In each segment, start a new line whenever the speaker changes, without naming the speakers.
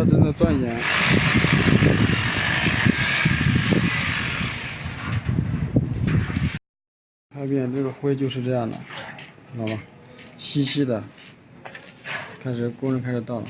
它正在钻研。开边这个灰就是这样的，知道吧？稀稀的，工人开始倒了。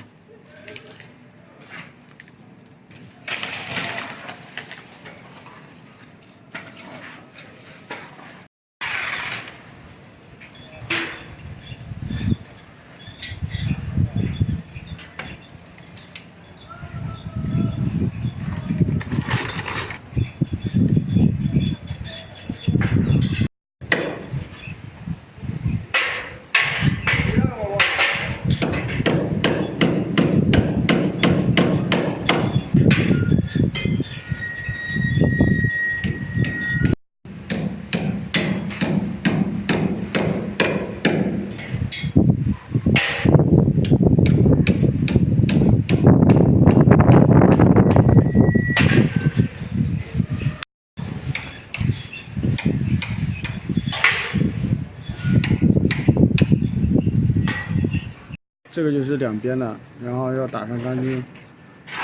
这个就是两边的，然后要打上钢筋，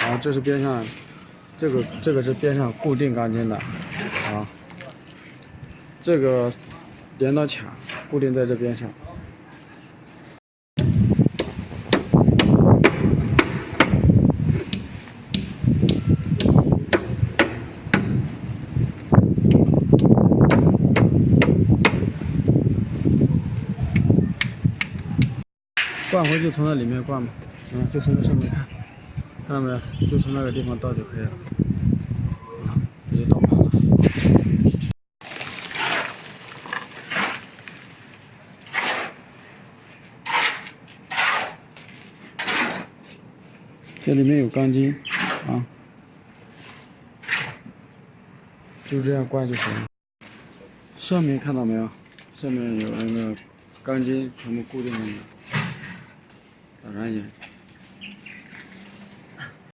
然后这是边上，这个是边上固定钢筋的，啊，这个连到卡固定在这边上。灌灰就从那里面灌嘛，就从这上面看到没有？就从那个地方倒就可以了，直接倒满了。这里面有钢筋啊，就这样灌就行了。上面看到没有？上面有那个钢筋全部固定上去，打上去。